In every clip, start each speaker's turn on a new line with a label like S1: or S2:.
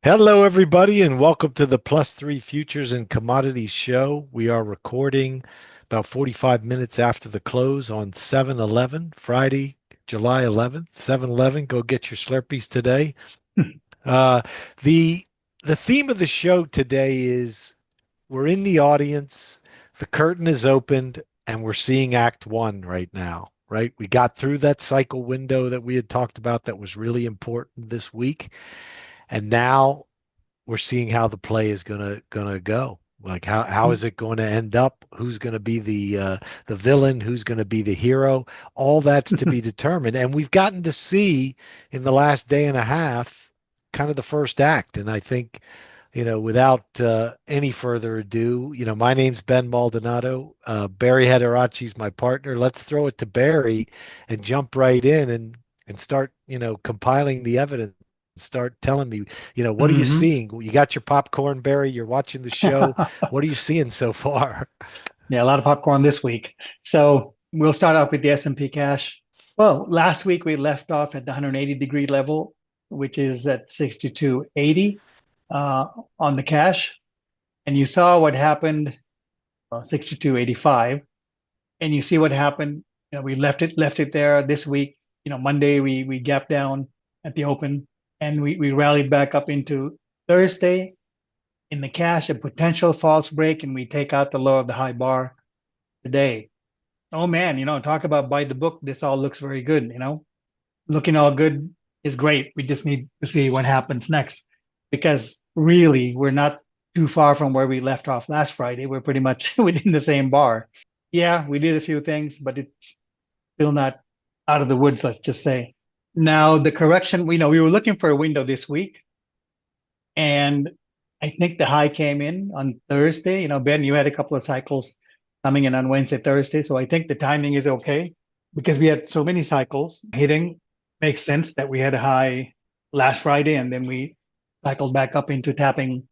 S1: Hello, everybody, and welcome to the Plus Three Futures and Commodities Show. We are recording about 45 minutes after the close on 7/11, Friday, July 11th, 7/11. Go get your Slurpees today. Uh, the the theme of the show today is we're in the audience, the curtain is opened, and we're seeing Act One right now, right? We got through that cycle window that we had talked about that was really important this week, and now we're seeing how the play is gonna go. Like how is it going to end up? Who's going to be the villain? Who's going to be the hero? All that's to be determined. And we've gotten to see in the last day and a half kind of the first act. And I think, without any further ado, my name's Ben Maldonado. Barrie Hederachi's my partner. Let's throw it to Barrie and jump right in and start, compiling the evidence. Start telling me, what are you
S2: hmm
S1: seeing? You got your popcorn, Barrie. You're watching the show. What are you seeing so far?
S2: Yeah, a lot of popcorn this week. So we'll start off with the S&P cash. Well, last week we left off at the 180-degree level, which is at 62.80 on the cash. And you saw what happened, 62.85. And you see what happened. We left it there this week. Monday we gapped down at the open and we rallied back up into Thursday in the cash, a potential false break, and we take out the low of the high bar today. Oh man, talk about by the book. This all looks very good. Looking all good is great. We just need to see what happens next because really we're not too far from where we left off last Friday. We're pretty much within the same bar. Yeah, we did a few things, but it's still not out of the woods, let's just say. Now, the correction, we were looking for a window this week, and I think the high came in on Thursday. Ben, you had a couple of cycles coming in on Wednesday, Thursday. So I think the timing is okay because we had so many cycles hitting. Makes sense that we had a high last Friday and then we cycled back up into tapping,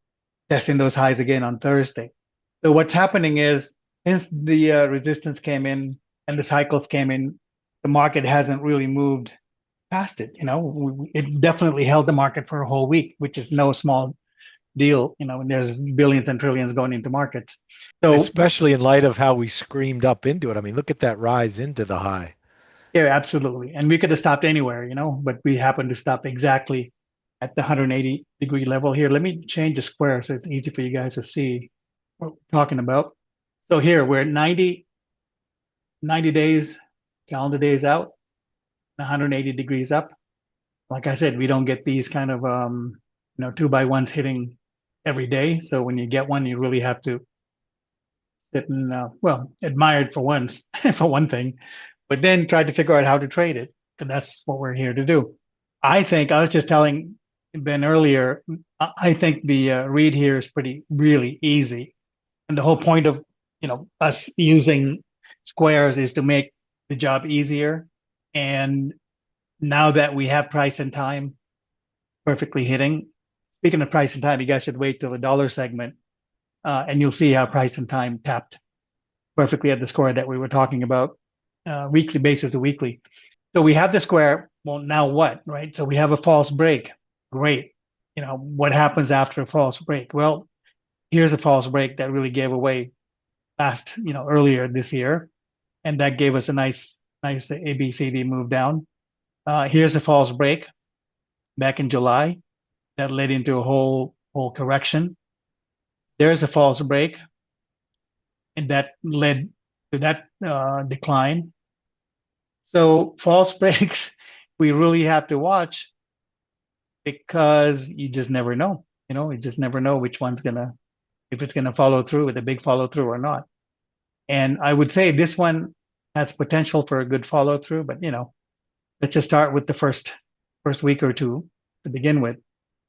S2: testing those highs again on Thursday. So what's happening is since the resistance came in and the cycles came in, the market hasn't really moved past it. It definitely held the market for a whole week, which is no small deal, and there's billions and trillions going into markets. So
S1: Especially in light of how we screamed up into it. I mean, look at that rise into the high.
S2: yeah, absolutely. And we could have stopped anywhere, but we happened to stop exactly at the 180-degree level here. Let me change the square so it's easy for you guys to see what we're talking about. So here we're at 90 days, calendar days out, 180 degrees up. Like I said, we don't get these kind of two by ones hitting every day. So when you get one, you really have to sit and admire it for once, for one thing, but then try to figure out how to trade it. And that's what we're here to do. I was just telling Ben earlier, I think the read here is really easy. And the whole point of, us using squares is to make the job easier. And now that we have price and time perfectly hitting, speaking of price and time, you guys should wait till the dollar segment, and you'll see how price and time tapped perfectly at the square that we were talking about, weekly basis to weekly. So we have the square. Well, now what, right? So we have a false break. Great. What happens after a false break? Well, here's a false break that really gave away earlier this year. And that gave us a nice ABCD move down. Here's a false break back in July that led into a whole correction. There's a false break and that led to that decline. So false breaks, we really have to watch because you just never know. You just never know which one's if it's gonna follow through with a big follow through or not. And I would say this one has potential for a good follow through, but let's just start with the first week or two to begin with,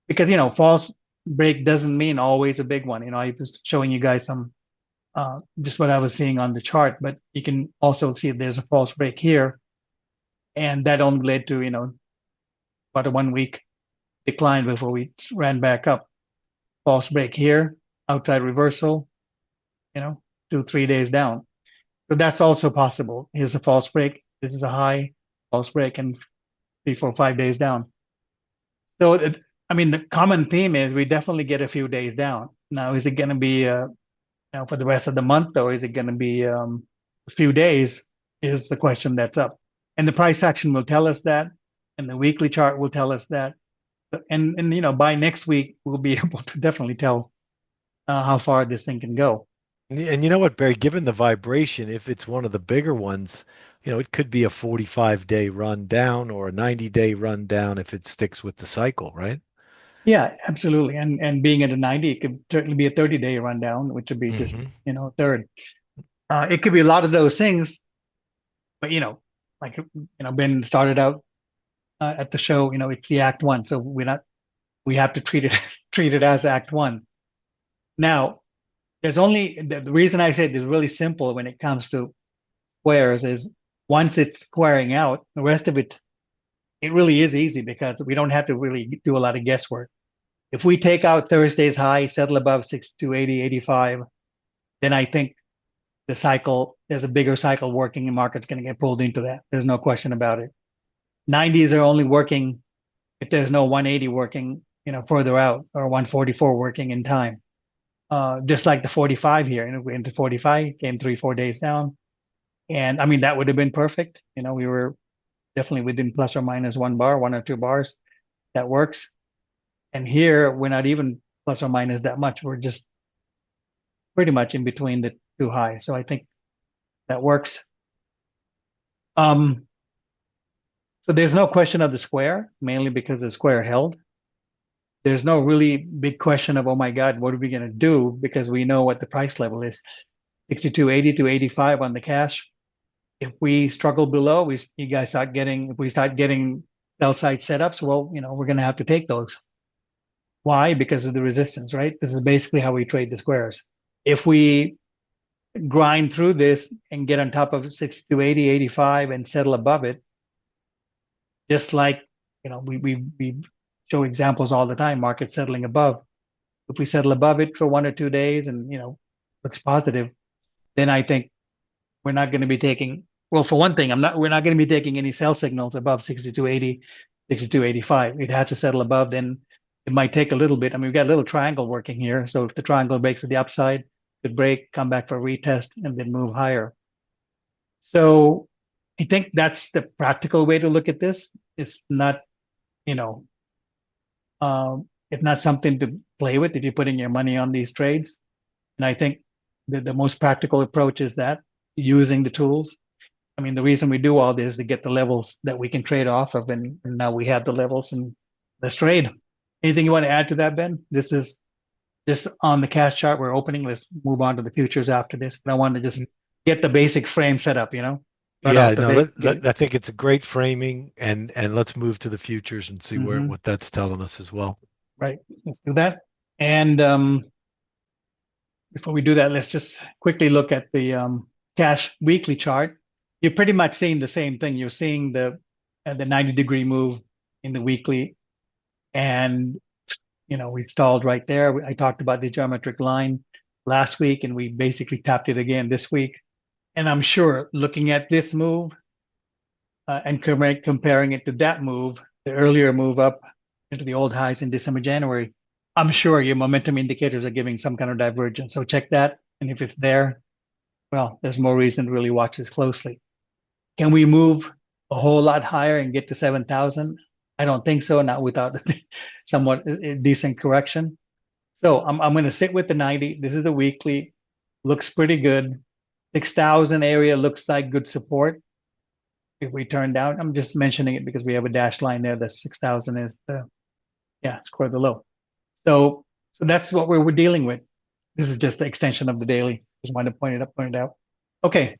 S2: because false break doesn't mean always a big one. I was showing you guys some just what I was seeing on the chart, but you can also see there's a false break here, and that only led to about a 1 week decline before we ran back up. False break here, outside reversal, you know, 2 3 days down. So that's also possible. Here's a false break. This is a high false break, and 3 4 5 days down. So I mean, the common theme is we definitely get a few days down. Now, is it going to be for the rest of the month, or is it going to be a few days? Is the question that's up, and the price action will tell us that, and the weekly chart will tell us that, and by next week we'll be able to definitely tell how far this thing can go.
S1: And you know what, Barry, given the vibration, if it's one of the bigger ones, it could be a 45-day run down or a 90-day run down if it sticks with the cycle, right?
S2: Yeah, absolutely. And being at a 90, it could certainly be a 30-day rundown, which would be just,
S1: Hmm.
S2: a third. It could be a lot of those things, but like Ben started out at the show, it's the Act One, so we have to treat it treat it as Act One. Now, there's only the reason I said it's really simple when it comes to squares is once it's squaring out, the rest of it really is easy because we don't have to really do a lot of guesswork. If we take out Thursday's high, settle above 6280, 85, then I think there's a bigger cycle working and market's going to get pulled into that. There's no question about it. 90s are only working if there's no 180 working, further out or 144 working in time. Just like the 45 here, we into 45, came 3, 4 days down. And I mean, that would have been perfect. We were definitely within plus or minus 1 bar, 1 or 2 bars. That works. And here we're not even plus or minus that much. We're just pretty much in between the two highs. So I think that works. Um, so there's no question of the square, mainly because the square held. There's no really big question of, oh my God, what are we going to do? Because we know what the price level is, 62.80 to 85 on the cash. If we struggle below, if we start getting sell side setups, well, we're going to have to take those. Why? Because of the resistance, right? This is basically how we trade the squares. If we grind through this and get on top of 62, 80, 85 and settle above it, just like, we show examples all the time, market settling above. If we settle above it for 1 or 2 days and, looks positive, then I think we're not going to be taking, well, for one thing, we're not going to be taking any sell signals above 62.80, 62.85. It has to settle above, then it might take a little bit. I mean, we've got a little triangle working here. So if the triangle breaks to the upside, could break, come back for a retest, and then move higher. So I think that's the practical way to look at this. It's not, you know, it's not something to play with if you're putting your money on these trades. And I think the most practical approach is that using the tools. I mean, the reason we do all this is to get the levels that we can trade off of, and now we have the levels, and let's trade. Anything you want to add to that, Ben? This is just on the cash chart we're opening. Let's move on to the futures after this. But I wanted to just get the basic frame set up, right
S1: Yeah,
S2: off the
S1: no,
S2: bat.
S1: I think it's a great framing, and let's move to the futures and see
S2: Mm-hmm.
S1: what that's telling us as well.
S2: Right. Let's do that. And before we do that, let's just quickly look at the cash weekly chart. You're pretty much seeing the same thing. You're seeing the 90-degree move in the weekly, and we've stalled right there. I talked about the geometric line last week, and we basically tapped it again this week. And I'm sure looking at this move and comparing it to that move, the earlier move up into the old highs in December, January, I'm sure your momentum indicators are giving some kind of divergence. So check that. And if it's there, well, there's more reason to really watch this closely. Can we move a whole lot higher and get to 7,000? I don't think so, not without somewhat decent correction. So I'm going to sit with the 90. This is the weekly. Looks pretty good. 6,000 area looks like good support. If we turn down, I'm just mentioning it because we have a dashed line there. The 6,000 is it's quite the low. So that's what we're dealing with. This is just the extension of the daily. Just wanted to point it out. Okay,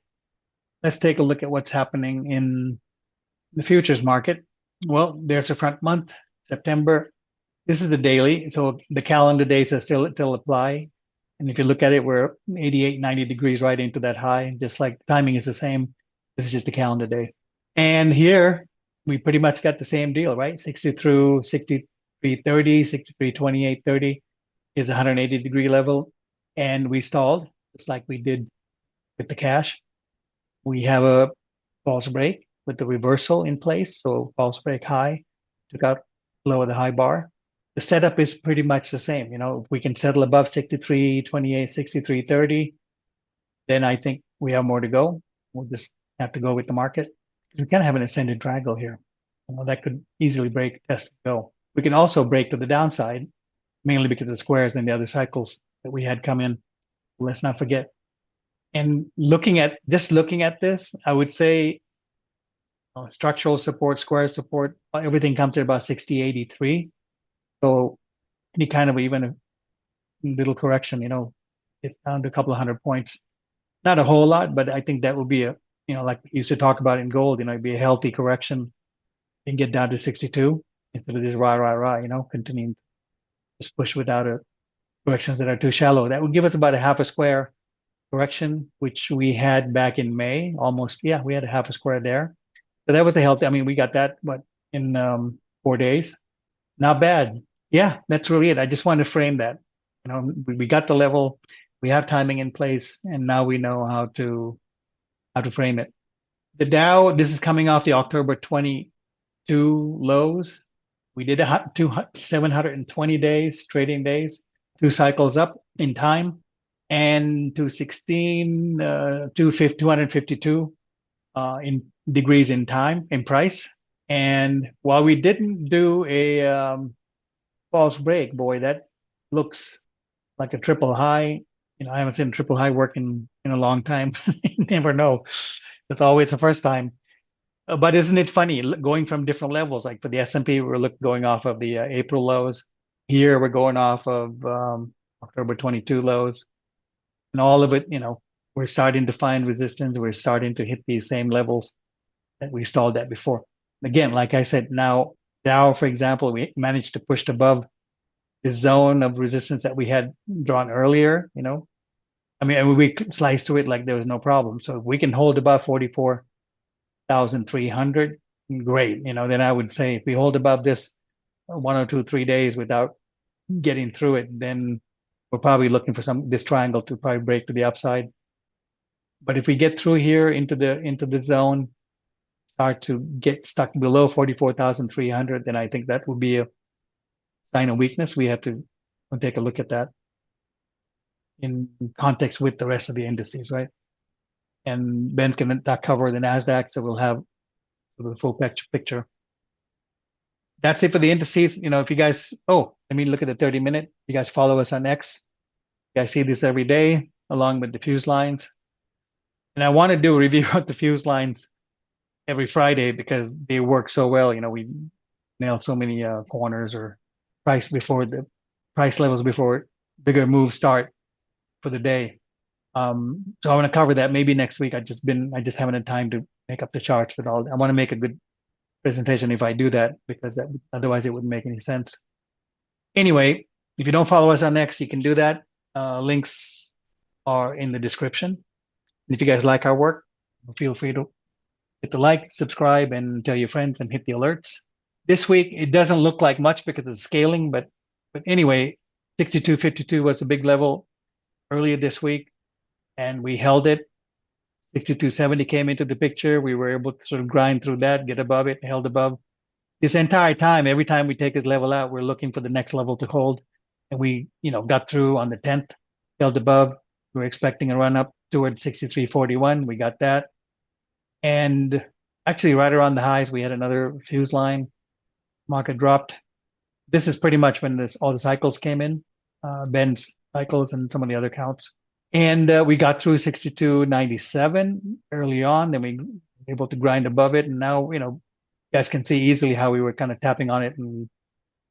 S2: let's take a look at what's happening in the futures market. Well, there's a front month, September. This is the daily, so the calendar days are still apply. And if you look at it, we're 88, 90 degrees right into that high, just like timing is the same. This is just the calendar day. And here we pretty much got the same deal, right? 60 through 63.30, 63.28.30 is 180-degree level. And we stalled, just like we did with the cash. We have a false break with the reversal in place. So false break high, took out low of the high bar. the setup is pretty much the same. You know, if we can settle above 63.28, 63.30, then I think we have more to go. We'll just have to go with the market. We kind of have an ascended triangle here. You know, that could easily break, test, and go. We can also break to the downside, mainly because of squares and the other cycles that we had come in. Let's not forget. And looking at this, I would say structural support, square support, everything comes at about 60.83. So any kind of even a little correction, you know, it's down to a couple of 100 points. Not a whole lot, but I think that would be a, you know, like we used to talk about in gold, you know, it'd be a healthy correction and get down to 62 instead of this rah, you know, continuing to just push without a corrections that are too shallow. That would give us about a half a square correction, which we had back in May, almost. Yeah, we had a half a square there. So that was a healthy. I mean, we got that, what, in 4 days? Not bad. Yeah, that's really it. I just want to frame that. You know, we got the level, we have timing in place, and now we know how to frame it. The Dow, this is coming off the October 22 lows. We did 720 days, trading days, 2 cycles up in time, and 252 in degrees in time, in price. And while we didn't do a false break, boy, that looks like a triple high. You know, I haven't seen a triple high work in a long time. You never know. It's always the first time. But isn't it funny going from different levels? Like for the S&P, we're going off of the April lows. Here we're going off of October 22 lows, and all of it. You know, we're starting to find resistance. We're starting to hit these same levels that we stalled at before. Again, like I said, now Dow, for example, we managed to push above the zone of resistance that we had drawn earlier. You know, I mean, and we sliced through it like there was no problem. So if we can hold above 44,300, great. You know, then I would say if we hold above this 1 or 2, 3 days without getting through it, then we're probably looking for this triangle to probably break to the upside. But if we get through here into the zone, start to get stuck below 44,300, then I think that would be a sign of weakness. We have to take a look at that in context with the rest of the indices, right? And Ben's going to cover the NASDAQ, so we'll have the full picture. That's it for the indices. You know, if you guys, let me look at the 30-minute. You guys follow us on X. You guys see this every day along with the fuse lines. And I want to do a review of the fuse lines every Friday because they work so well. You know, we nail so many corners or price levels before bigger moves start for the day. So I want to cover that maybe next week. I just haven't had time to make up the charts with all. I want to make a good presentation if I do that because otherwise it wouldn't make any sense. Anyway, if you don't follow us on X, you can do that. Links are in the description. And if you guys like our work, feel free to hit the like, subscribe, and tell your friends and hit the alerts. This week, it doesn't look like much because of scaling, but anyway, 62.52 was a big level earlier this week, and we held it. 62.70 came into the picture. We were able to sort of grind through that, get above it, held above. This entire time, every time we take this level out, we're looking for the next level to hold. And we, got through on the 10th, held above. We were expecting a run up towards 63.41. We got that. And actually, right around the highs, we had another fuse line. Market dropped. This is pretty much when all the cycles came in, Ben's cycles and some of the other counts. And we got through 62.97 early on. Then we were able to grind above it. And now, you guys can see easily how we were kind of tapping on it and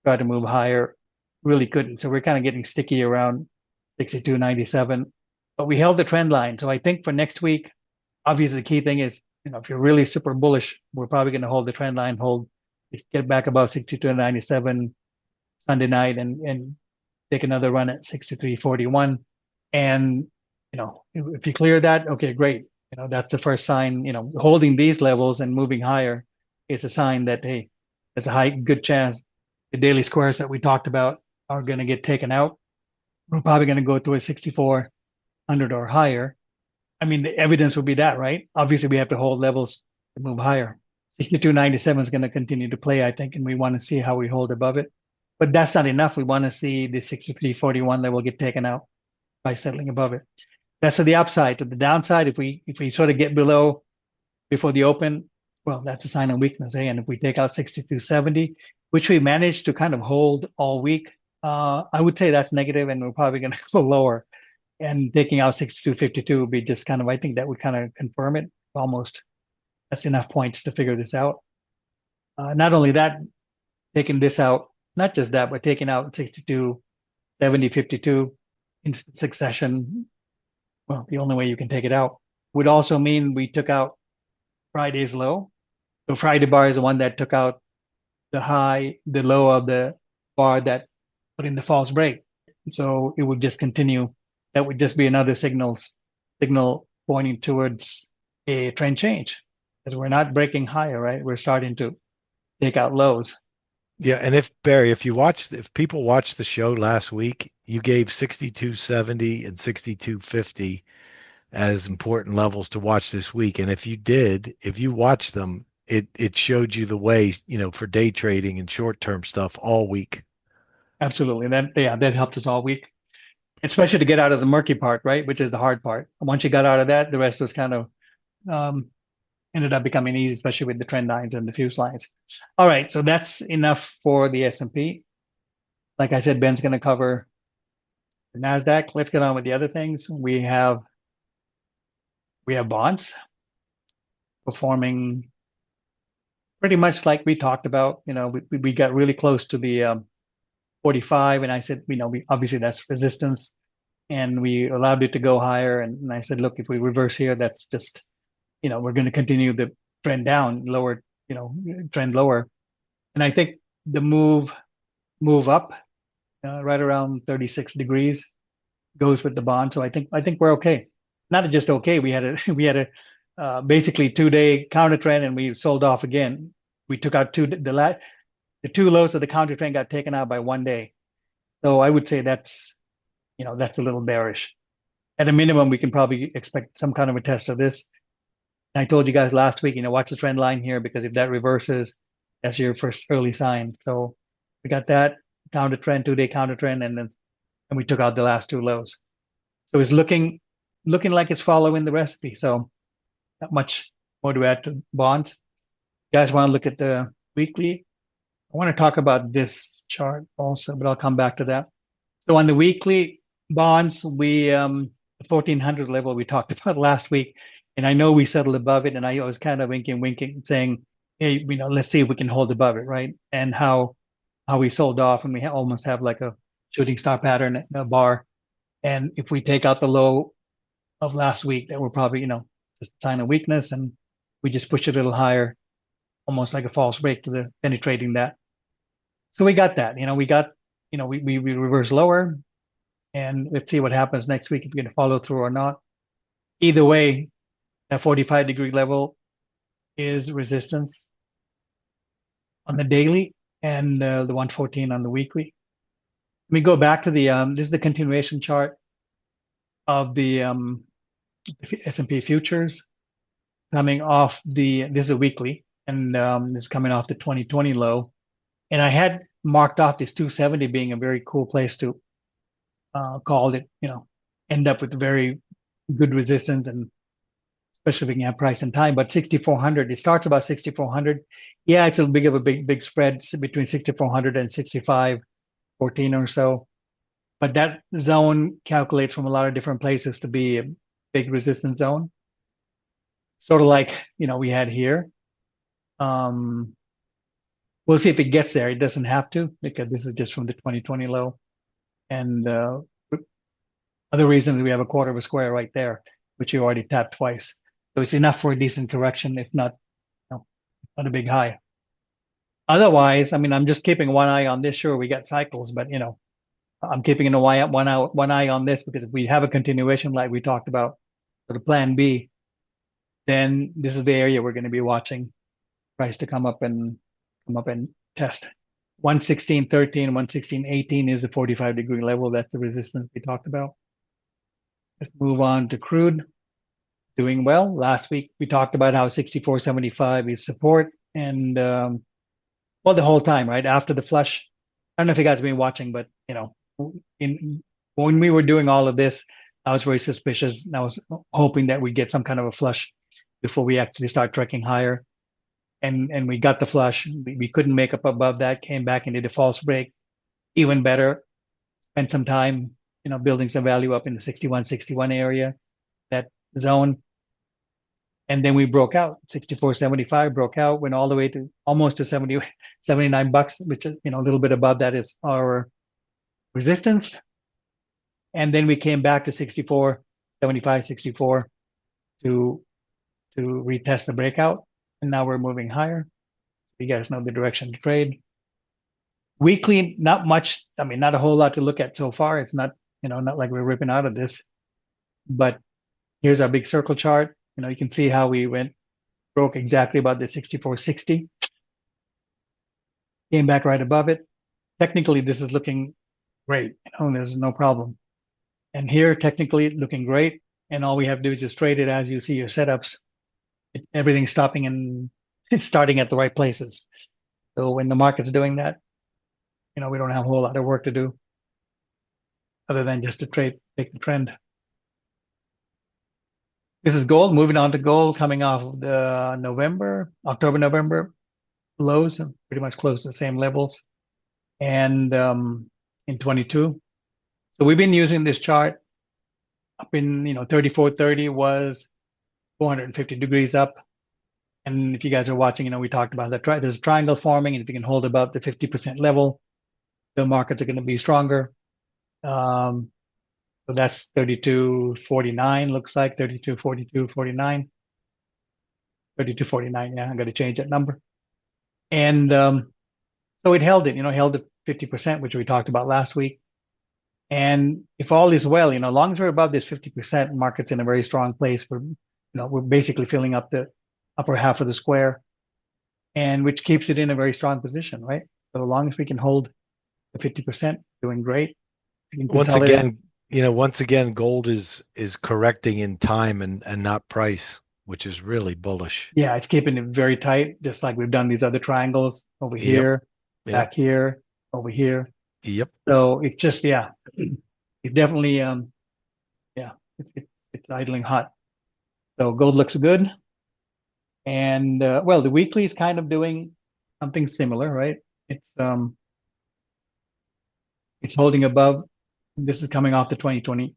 S2: tried to move higher. Really couldn't. So we're kind of getting sticky around 62.97. But we held the trend line. So I think for next week, obviously the key thing is, if you're really super bullish, we're probably going to hold the trend line, get back above 62.97 Sunday night and take another run at 63.41. And, if you clear that, okay, great. That's the first sign, holding these levels and moving higher is a sign that, hey, there's a good chance the daily squares that we talked about are going to get taken out. We're probably going to go to a 6400 or higher. I mean, the evidence would be that, right? Obviously, we have to hold levels to move higher. 62.97 is going to continue to play, I think, and we want to see how we hold above it. but that's not enough. We want to see the 63.41 level get taken out by settling above it. That's to the upside. To the downside, if we sort of get below before the open, well, that's a sign of weakness. And if we take out 62.70, which we managed to kind of hold all week, I would say that's negative, and we're probably going to go lower. And taking out 62.52 would be just kind of, I think that would kind of confirm it almost. That's enough points to figure this out. Not only that, taking this out, not just that, but taking out 62, 70, 52 in succession, well, the only way you can take it out would also mean we took out Friday's low. So Friday bar is the one that took out the low of the bar that put in the false break. So it would just continue. That would just be another signal pointing towards a trend change, because we're not breaking higher, right? We're starting to take out lows.
S1: Yeah, and if Barry, if people watched the show last week, you gave 62.70 and 62.50 as important levels to watch this week. And if you watched them, it showed you the way, for day trading and short-term stuff all week.
S2: Absolutely. That helped us all week, especially to get out of the murky part, right? Which is the hard part. Once you got out of that, the rest was kind of um, ended up becoming easy, especially with the trend lines and the fuse lines. All right, so that's enough for the S&P. Like I said, Ben's going to cover the NASDAQ. Let's get on with the other things. We have bonds performing pretty much like we talked about. We got really close to the 45, and I said, we obviously that's resistance, and we allowed it to go higher. And I said, look, if we reverse here, that's just, we're going to continue the trend down, lower, trend lower. And I think the move up right around 36 degrees goes with the bond. So I think we're okay. Not just okay. We had a basically 2-day counter trend, and we sold off again. We took out the two lows of the counter trend got taken out by 1 day. So I would say that's a little bearish. At a minimum, we can probably expect some kind of a test of this. And I told you guys last week, watch the trend line here, because if that reverses, that's your first early sign. So we got that counter trend, 2-day counter trend, and we took out the last two lows. So it's looking like it's following the recipe. So not much more to add to bonds. You guys want to look at the weekly? I want to talk about this chart also, but I'll come back to that. So on the weekly bonds, we the 1400 level we talked about last week, and I know we settled above it, and I was kind of winking, saying, hey, let's see if we can hold above it, right? And how we sold off, and we almost have like a shooting star pattern, a bar. And if we take out the low of last week, that we're probably, just a sign of weakness, and we just push it a little higher, almost like a false break to the penetrating that. So we got that, we reverse lower, and let's see what happens next week, if we're going to follow through or not. Either way, that 45-degree level is resistance on the daily, and the 114 on the weekly. Let me go back to the this is the continuation chart of the S&P futures coming off this is a weekly, and this is coming off the 2020 low. And I had marked off this 270 being a very cool place to call it, end up with very good resistance, and especially if we can have price and time. But 6,400, it starts about 6,400. Yeah, it's a big spread between 6,400 and 6,514 or so. But that zone calculates from a lot of different places to be a big resistance zone. Sort of like, we had here. We'll see if it gets there. It doesn't have to, because this is just from the 2020 low. And other reasons, we have a quarter of a square right there, which you already tapped twice. So it's enough for a decent correction, if not, not a big high. Otherwise, I'm just keeping one eye on this. Sure, we got cycles, but I'm keeping one eye on this, because if we have a continuation like we talked about for the plan B, then this is the area we're going to be watching price to come up and test. 116.13, 116.18 is the 45-degree level. That's the resistance we talked about. Let's move on to crude. Doing well. Last week we talked about how 64.75 is support, and well, the whole time, right after the flush, I don't know if you guys have been watching, but in when we were doing all of this, I was very suspicious. And I was hoping that we get some kind of a flush before we actually start trekking higher. And we got the flush. We couldn't make up above that, came back and did a false break. Even better, spent some time, building some value up in the 61 area, that zone. And then we broke out 64.75, broke out, went all the way to almost to 79 bucks, which is, a little bit above that is our resistance. And then we came back to 64.75, 64 to retest the breakout. And now we're moving higher. You guys know the direction to trade. Weekly, not much. I mean, not a whole lot to look at so far. It's not, not like we're ripping out of this. But here's our big circle chart. You can see how we broke exactly about the 64.60. Came back right above it. Technically, this is looking great. There's no problem. And here, technically, looking great. And all we have to do is just trade it as you see your setups. Everything's stopping and starting at the right places. So when the market's doing that, we don't have a whole lot of work to do other than just to take the trend. This is gold. Moving on to gold, coming off of the October, November lows, pretty much close to the same levels. And in 22. So we've been using this chart up in, 34.30 was 450 degrees up. And if you guys are watching, we talked about that. There's a triangle forming, and if you can hold above the 50% level, the markets are going to be stronger. So that's 32.49, looks like 32.49. 32.49. Yeah, I'm going to change that number. And so it held it, held at 50%, which we talked about last week. And if all is well, as long as we're above this 50%, market's in a very strong place. We're basically filling up the upper half of the square, and which keeps it in a very strong position, right? So as long as we can hold the 50%, doing great.
S1: Once again, gold is correcting in time and not price, which is really bullish.
S2: Yeah, it's keeping it very tight, just like we've done these other triangles over
S1: Yep.
S2: here,
S1: Yep.
S2: back here, over here.
S1: Yep.
S2: So it's just, yeah, it definitely, yeah, it's idling hot. So gold looks good. And well, the weekly is kind of doing something similar, right? It's holding above. This is coming off the 2022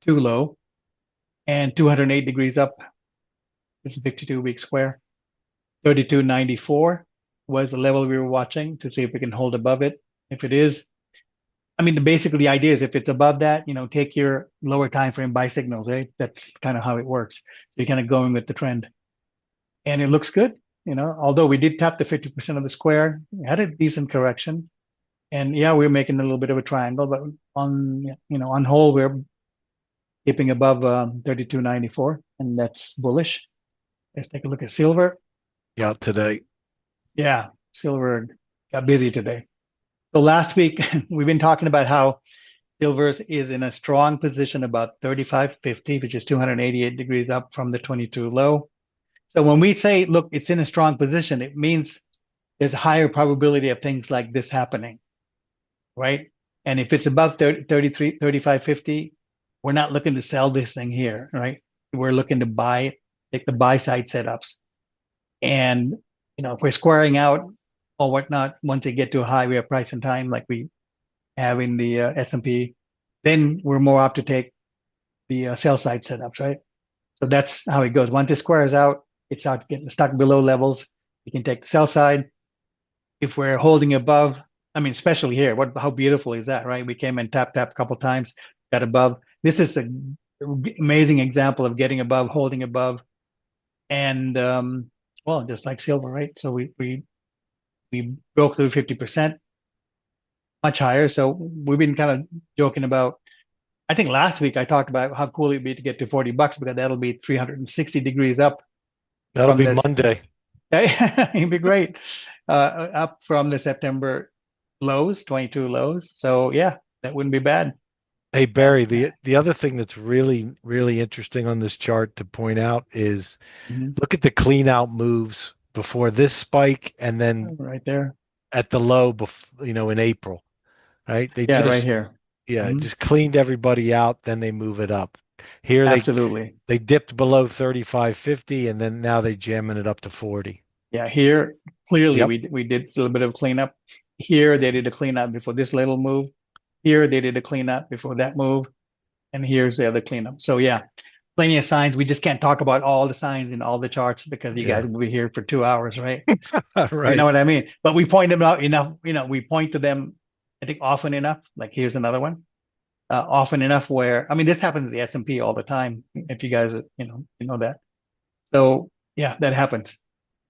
S2: low and 208 degrees up. This is 52-week square. 32.94 was the level we were watching to see if we can hold above it. If it is, I mean, basically the idea is if it's above that, take your lower time frame buy signals, right? That's kind of how it works. So you're kind of going with the trend. And it looks good, although we did tap the 50% of the square, we had a decent correction. And yeah, we're making a little bit of a triangle, but on whole, we're keeping above 32.94, and that's bullish. Let's take a look at silver.
S1: Yeah, today.
S2: Yeah, silver got busy today. So last week, we've been talking about how silver is in a strong position about 35.50, which is 288 degrees up from the 22 low. So when we say, look, it's in a strong position, it means there's a higher probability of things like this happening, right? And if it's above 35.50, we're not looking to sell this thing here, right? We're looking to take the buy side setups. And, if we're squaring out or whatnot, once you get to a high, we have price and time like we have in the S&P, then we're more apt to take the sell side setups, right? So that's how it goes. Once it squares out, it's out getting stuck below levels. You can take the sell side. If we're holding above, I mean, especially here, how beautiful is that, right? We came and tap a couple times, got above. This is an amazing example of getting above, holding above, and well, just like silver, right? So we broke through 50%, much higher. So we've been kind of joking about. I think last week I talked about how cool it'd be to get to 40 bucks because that'll be 360 degrees up.
S1: That'll be Monday.
S2: It'd be great. Up from the September lows, 22 lows. So yeah, that wouldn't be bad.
S1: Hey, Barry, the other thing that's really, really interesting on this chart to point out is look at the clean out moves before this spike and then
S2: right there.
S1: at the low in April, right? They
S2: Yeah, right
S1: just
S2: here.
S1: yeah,
S2: Mhm.
S1: just cleaned everybody out, then they move it up. Here
S2: Absolutely.
S1: they dipped below 35.50 and then now they jamming it up to 40.
S2: Yeah, here clearly
S1: Yep.
S2: we did a little bit of cleanup. Here they did a cleanup before this little move. Here they did a cleanup before that move, and here's the other cleanup. So yeah, plenty of signs. We just can't talk about all the signs in all the charts because you guys
S1: Yeah.
S2: will be here for 2 hours, right? You know
S1: Right.
S2: what I mean? But we point them out enough. We point to them, I think, often enough. Like here's another one, often enough where I mean this happens at the S&P all the time. If you guys, you know that. So yeah, that happens.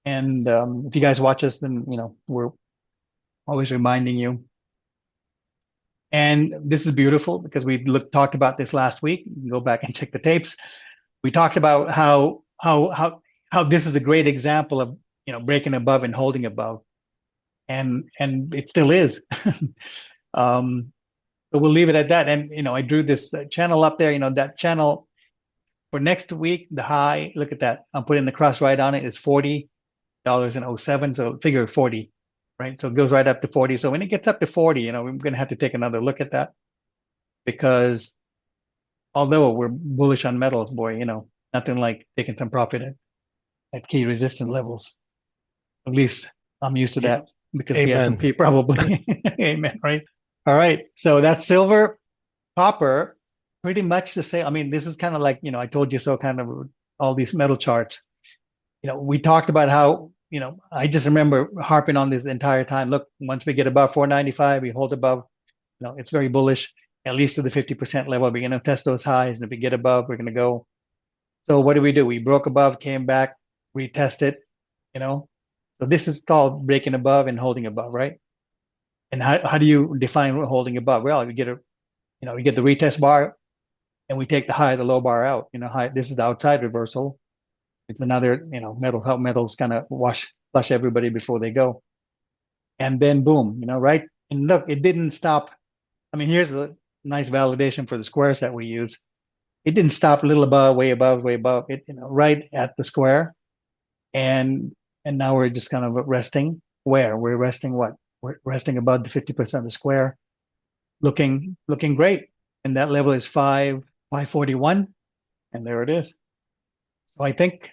S2: And if you guys watch us, then we're always reminding you. And this is beautiful because we talked about this last week. You can go back and check the tapes. We talked about how this is a great example of breaking above and holding above, and it still is. um, so we'll leave it at that. And I drew this channel up there. That channel for next week, the high. Look at that. I'm putting the cross right on it. Is $40.07. So figure 40, right? So it goes right up to 40. So when it gets up to 40, we're going to have to take another look at that because although we're bullish on metals, boy, nothing like taking some profit at key resistance levels. At least I'm used to
S1: Yeah.
S2: that because the
S1: Amen.
S2: S&P probably. Amen, right? All right. So that's silver, copper, pretty much the same. I mean, this is kind of like, I told you so kind of all these metal charts. We talked about how, I just remember harping on this the entire time. Look, once we get above 495, we hold above, it's very bullish, at least to the 50% level. We're going to test those highs. And if we get above, we're going to go. So what do? We broke above, came back, retested, you know. So this is called breaking above and holding above, right? And how do you define holding above? Well, we get the retest bar and we take the high, the low bar out. High, this is the outside reversal. It's another, how metals kind of flush everybody before they go. And then boom, right? And look, it didn't stop. I mean, here's a nice validation for the squares that we use. It didn't stop a little above, way above, way above it, right at the square. And now we're just kind of resting. Where? We're resting what? We're resting above the 50% of the square, looking great. And that level is 541. And there it is. So I think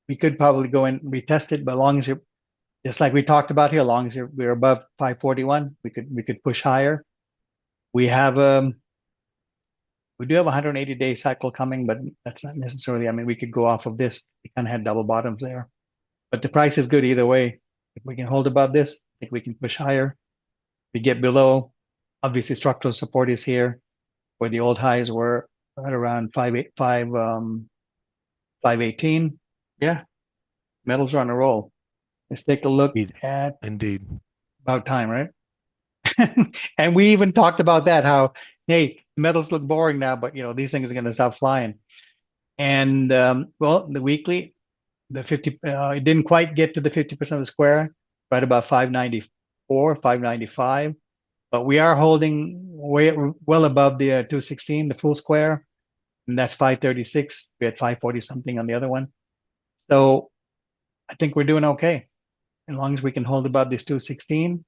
S2: we could probably go and retest it, but as long as you're just like we talked about here, as long as we're above 541, we could push higher. We have we do have a 180-day cycle coming, but that's not necessarily. I mean, we could go off of this. We kind of had double bottoms there, but the price is good either way. If we can hold above this, I think we can push higher. We get below, obviously structural support is here, where the old highs were right around 518. Yeah, metals are on a roll. Let's take a look
S1: Indeed.
S2: at
S1: Indeed.
S2: about time, right? And we even talked about that, how, hey, metals look boring now, but these things are going to stop flying. And well, the weekly, the 50, it didn't quite get to the 50% of the square, right about 594, 595, but we are holding way well above the 216, the full square, and that's 536. We had 540 something on the other one. So I think we're doing okay as long as we can hold above this 216.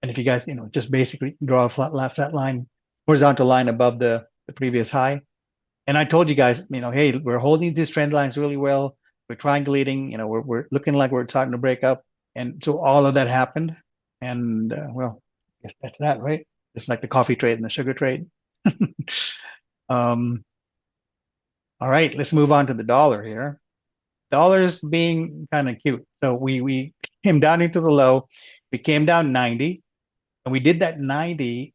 S2: And if you guys, just basically draw a flat line, horizontal line above the previous high. And I told you guys, hey, we're holding these trend lines really well. We're triangulating, we're looking like we're starting to break up. And so all of that happened. And well, I guess that's that, right? Just like the coffee trade and the sugar trade. um, all right, let's move on to the dollar here. Dollar's being kind of cute. So we came down into the low. We came down 90. And we did that 90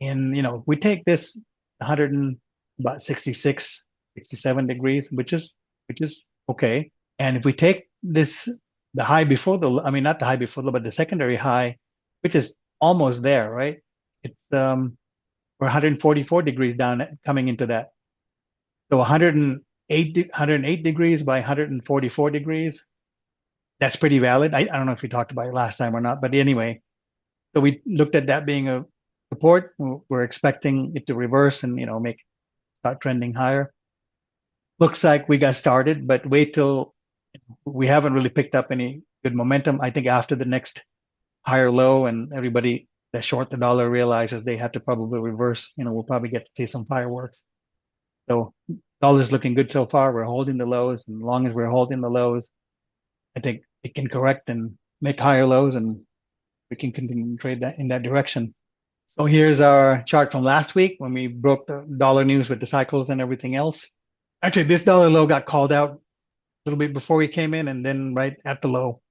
S2: in, we take this 100 and about 66, 67 degrees, which is okay. And if we take this, the high before I mean, not the high before but the secondary high, which is almost there, right? It's, we're 144 degrees down coming into that. So 108 degrees by 144 degrees. That's pretty valid. I don't know if we talked about it last time or not, but anyway, so we looked at that being a support. We're expecting it to reverse and start trending higher. Looks like we got started, but wait till we haven't really picked up any good momentum. I think after the next higher low, and everybody that short the dollar realizes they have to probably reverse. We'll probably get to see some fireworks. So dollar's looking good so far. We're holding the lows, and as long as we're holding the lows, I think it can correct and make higher lows, and we can continue to trade that in that direction. So here's our chart from last week when we broke the dollar news with the cycles and everything else. Actually, this dollar low got called out a little bit before we came in, and then right at the low.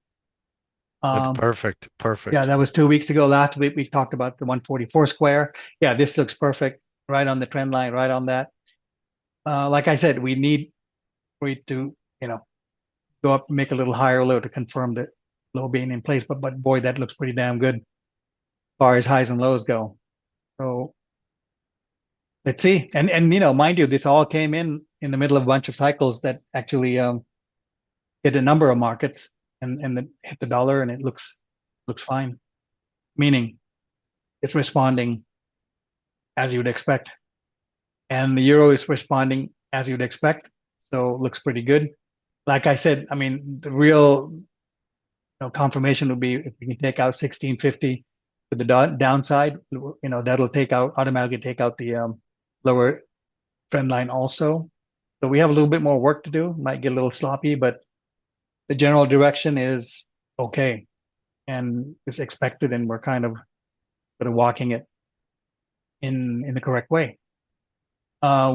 S1: That's
S2: Um,
S1: perfect.
S2: yeah,
S1: Perfect.
S2: that was 2 weeks ago. Last week we talked about the 144 square. Yeah, this looks perfect, right on the trend line, right on that. Like I said, we need for it to, go up and make a little higher low to confirm the low being in place. But boy, that looks pretty damn good as far as highs and lows go. So let's see. And mind you, this all came in the middle of a bunch of cycles that actually hit a number of markets and hit the dollar, and it looks fine. Meaning it's responding as you would expect. And the euro is responding as you'd expect. So it looks pretty good. Like I said, I mean, the real confirmation would be if we can take out 1650 to the downside, that'll automatically take out the lower trend line also. So we have a little bit more work to do. Might get a little sloppy, but the general direction is okay and is expected, and we're kind of sort of walking it in the correct way.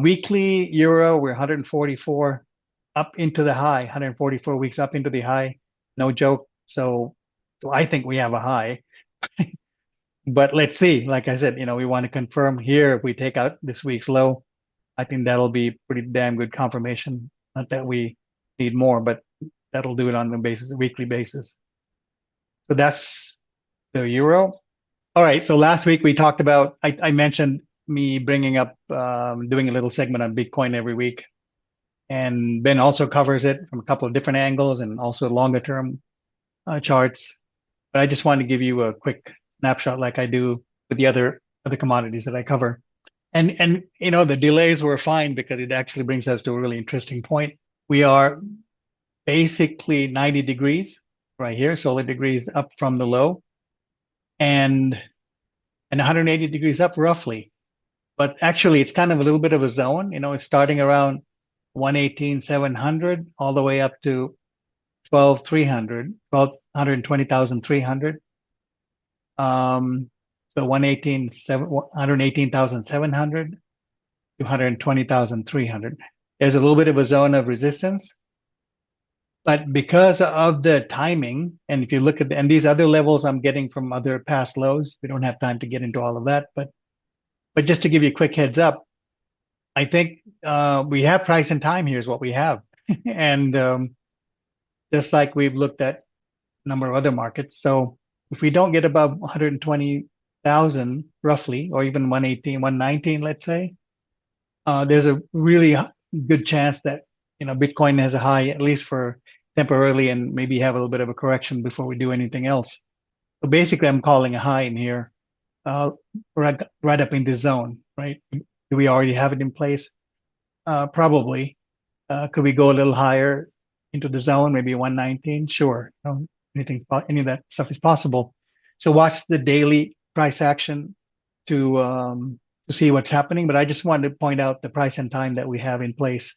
S2: Weekly euro, we're 144 up into the high, 144 weeks up into the high. No joke. So I think we have a high. But let's see. Like I said, we want to confirm here. If we take out this week's low, I think that'll be pretty damn good confirmation. Not that we need more, but that'll do it on a weekly basis. So that's the euro. All right. So last week we talked about, I mentioned me bringing up, doing a little segment on Bitcoin every week. And Ben also covers it from a couple of different angles and also longer term charts. But I just wanted to give you a quick snapshot like I do with the other commodities that I cover. And the delays were fine because it actually brings us to a really interesting point. We are basically 90 degrees right here, solar degrees up from the low, and 180 degrees up roughly. But actually, it's kind of a little bit of a zone. It's starting around 118,700 all the way up to 12,300, 120,300. So 118,700 to 120,300. There's a little bit of a zone of resistance, but because of the timing, and if you look at and these other levels I'm getting from other past lows, we don't have time to get into all of that, but just to give you a quick heads up, I think we have price and time here is what we have. And just like we've looked at a number of other markets. So if we don't get above 120,000 roughly, or even 118, 119, let's say, there's a really good chance that, Bitcoin has a high, at least for temporarily, and maybe have a little bit of a correction before we do anything else. So basically, I'm calling a high in here, right up in this zone, right? Do we already have it in place? Probably. Could we go a little higher into the zone, maybe 119? Sure. Any of that stuff is possible. So watch the daily price action to see what's happening. But I just wanted to point out the price and time that we have in place,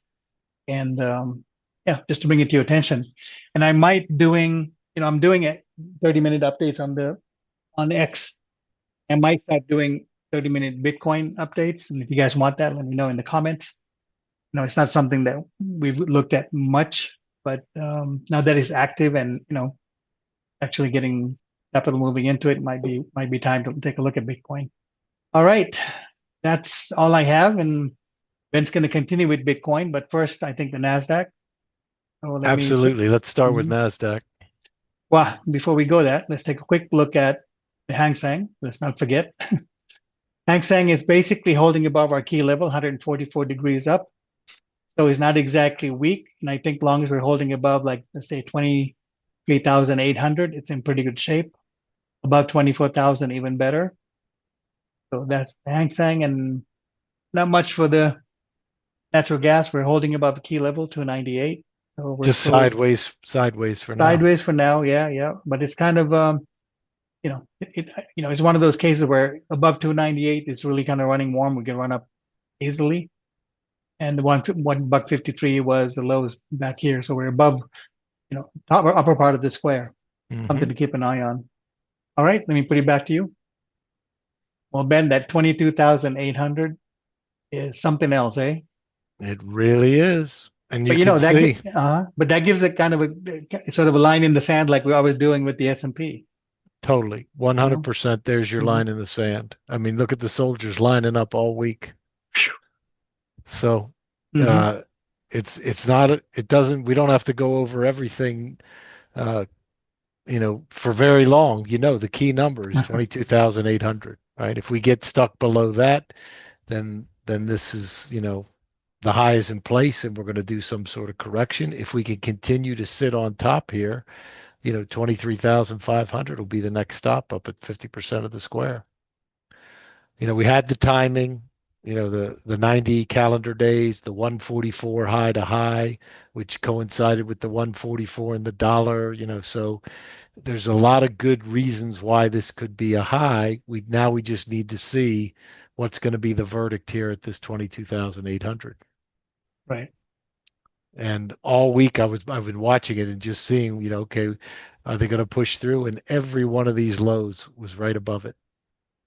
S2: and just to bring it to your attention. And I might I'm doing it 30-minute updates on X. I might start doing 30-minute Bitcoin updates. And if you guys want that, let me know in the comments. It's not something that we've looked at much, but now that it's active and, actually getting capital moving into it, might be time to take a look at Bitcoin. All right. That's all I have. And Ben's going to continue with Bitcoin, but first, I think the NASDAQ. So let me quick.
S1: Absolutely. Let's start with
S2: Mhm.
S1: NASDAQ.
S2: Well, before we go that, let's take a quick look at the Hang Seng. Let's not forget. Hang Seng is basically holding above our key level, 144 degrees up. So it's not exactly weak. And I think long as we're holding above, like, let's say 23,800, it's in pretty good shape. Above 24,000, even better. So that's the Hang Seng, and not much for the natural gas. We're holding above the key level, 298. So we're
S1: Just
S2: still
S1: sideways for now.
S2: sideways for now. Yeah, yeah. But it's kind of it's one of those cases where above 298 is really kind of running warm. We can run up easily. And the one buck 53 was the lowest back here. So we're above, top or upper part of the square. Something
S1: Hmm.
S2: to keep an eye on. All right, let me put it back to you. Well, Ben, that 22,800 is something else, eh?
S1: It really is. And
S2: But
S1: you can see
S2: but that gives it kind of a sort of a line in the sand, like we're always doing with the S&P.
S1: totally
S2: You know?
S1: 100% there's your
S2: Mhm.
S1: line in the sand. I mean, look at the soldiers lining up all week. So
S2: Mhm.
S1: uh it's not it doesn't we don't have to go over everything uh for very long. The key number is 22,800, right? If we get stuck below that, then this is, the high is in place and we're going to do some sort of correction. If we can continue to sit on top here, 23,500 will be the next stop up at 50% of the square. We had the timing, the 90 calendar days, the 144 high to high, which coincided with the 144 in the dollar, so there's a lot of good reasons why this could be a high. We just need to see what's going to be the verdict here at this 22,800.
S2: Right.
S1: And all week I've been watching it and just seeing, okay, are they going to push through? And every one of these lows was right above it.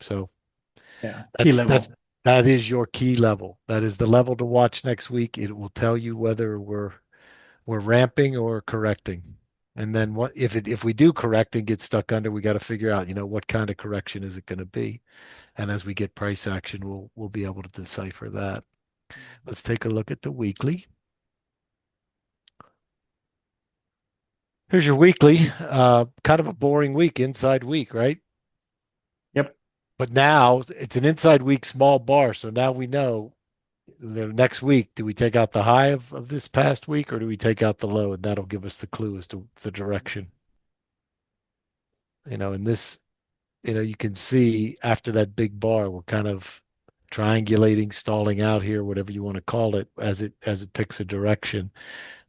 S1: So
S2: Yeah. Key
S1: that's that's
S2: level.
S1: that is your key level. That is the level to watch next week. It will tell you whether we're ramping or correcting. And then what if we do correct and get stuck under, we got to figure out, what kind of correction is it going to be? And as we get price action, we'll be able to decipher that. Let's take a look at the weekly. Here's your weekly. Kind of a boring week, inside week, right?
S2: Yep.
S1: But now it's an inside week small bar. So now we know the next week, do we take out the high of this past week or do we take out the low? And that'll give us the clue as to the direction. In this, you can see after that big bar, we're kind of triangulating, stalling out here, whatever you want to call it, as it picks a direction.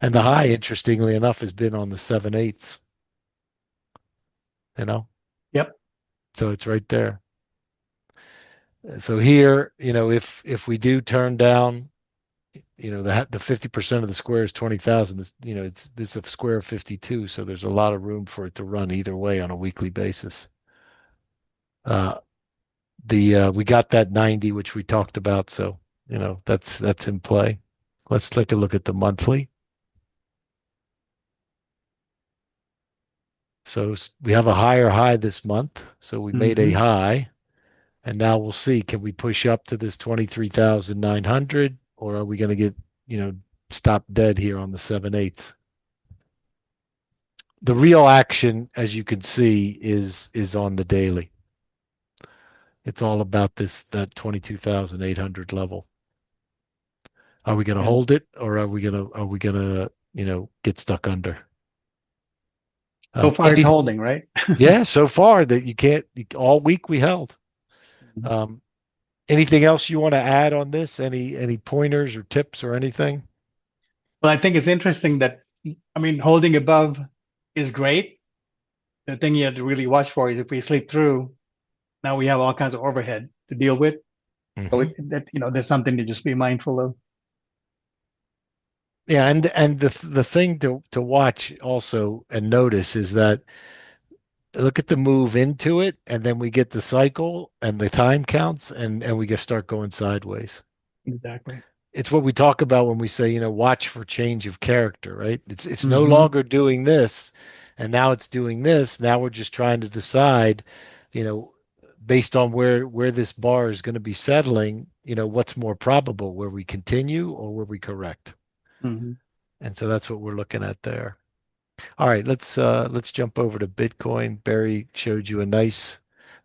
S1: And the
S2: Mhm.
S1: high, interestingly enough, has been on the 7/8, you know,
S2: Yep.
S1: so it's right there. So here, if we do turn down, the 50% of the square is 20,000. It's a square of 52, so there's a lot of room for it to run either way on a weekly basis. Uh, the We got that 90, which we talked about, so that's in play. Let's take a look at the monthly. So we have a higher high this month, so we made a
S2: Mhm.
S1: high, and now we'll see, can we push up to this 23,900, or are we going to get, stop dead here on the 7/8? The real action, as you can see, is on the daily. It's all about that 22,800 level. Are we going to
S2: And
S1: hold it, or are we going to get stuck under?
S2: so far it's
S1: Any
S2: holding, right?
S1: Yeah, so far that you can't all week we held.
S2: Mhm.
S1: Um, Anything else you want to add on this? Any pointers or tips or anything?
S2: Well, I think it's interesting that, I mean, holding above is great. The thing you have to really watch for is if we sleep through, now we have all kinds of overhead to deal with. So
S1: Hmm.
S2: there's something to just be mindful of.
S1: Yeah, and the thing to watch also and notice is that look at the move into it, and then we get the cycle and the time counts, and we just start going sideways.
S2: Exactly.
S1: It's what we talk about when we say, watch for change of character, right? It's no
S2: Hmm.
S1: longer doing this, and now it's doing this. Now we're just trying to decide, you know, based on where this bar is going to be settling, what's more probable, where we continue or where we correct.
S2: Hmm.
S1: And so that's what we're looking at there. All right, let's jump over to Bitcoin. Barry showed you a nice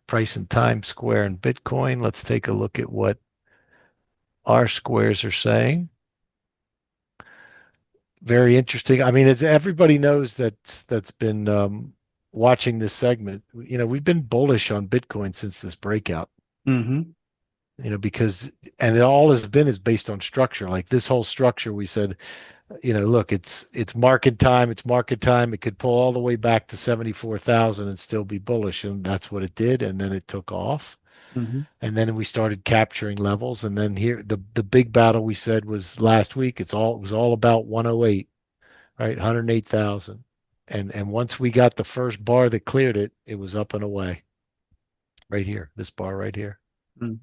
S1: price and time square in Bitcoin. Let's take a look at what our squares are saying. Very interesting. I mean, it's everybody knows that's been watching this segment. We've been bullish on Bitcoin since this breakout.
S2: Hmm.
S1: because and it all has been is based on structure. Like this whole structure, we said, look, it's market time, it's market time. It could pull all the way back to 74,000 and still be bullish, and that's what it did. And then it took off,
S2: Hmm.
S1: and then we started capturing levels. And then here, the big battle we said was last week. It was all about 108, right? 108,000. And once we got the first bar that cleared it, it was up and away right here, this bar right here.
S2: Mm.